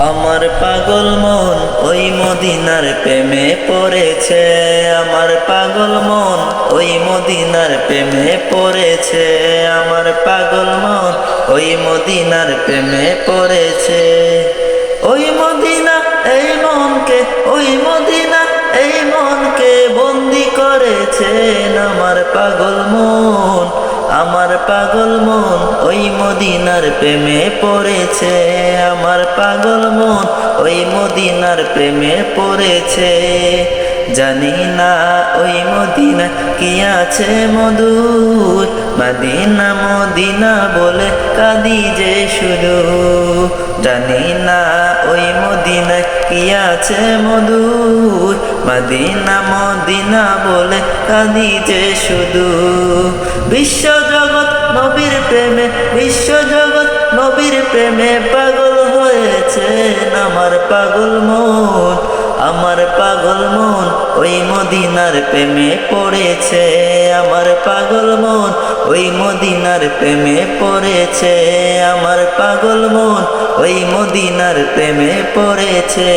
আমার পাগল মন ওই মদিনার প্রেমে পড়েছে। আমার পাগল মন ওই মদিনার প্রেমে পড়েছে। আমার পাগল মন ওই মদিনার প্রেমে পড়েছে। ওই মদিনা এই মনকে, ওই মদিনা এই মনকে বন্দি করেছেন। আমার পাগল মন, আমার পাগল মন ওই মদিনার প্রেমে পড়েছে। আমার পাগল মন ওই মদিনার প্রেমে পড়েছে। জানি না ওই মদিনা কি আছে মধুর, মদিনা মদিনা বলে কাঁদি যে শুধু। জানি না ওই মদিনা কি আছে মধুর, মদিনা মদিনা বলে কাঁদি যে শুধু। বিশ্ব জগৎ নবীর প্রেমে, বিশ্ব জগৎ নবীর প্রেমে পাগল হয়েছে। আমার পাগল মন, আমার পাগল মন ওই মদিনার প্রেমে পড়েছে। আমার পাগল মন ওই মদিনার প্রেমে পড়েছে। আমার পাগল মন ওই মদিনার প্রেমে পড়েছে।